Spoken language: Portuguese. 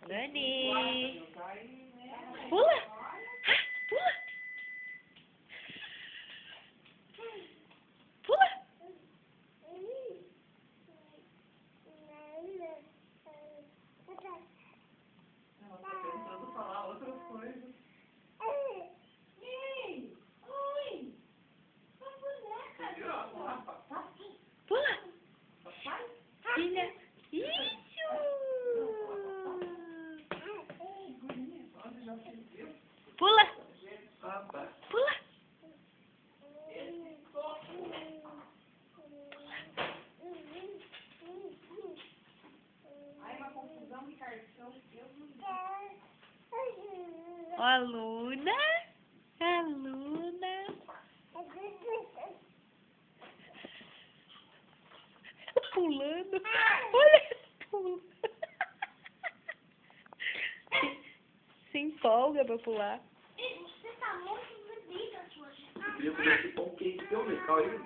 Dani. Pula. Ah, pula. Pula. Ela tá tentando falar outras coisas. Pula. Filha. Isso. Pula. Pula. Ai, uma confusão de cartão. Aluna. Aluna. Pulando. Olha, pula. Se empolga pra pular. Você tá muito bonita, sua. Eu queria comer esse pão quente teu, né? Calma aí.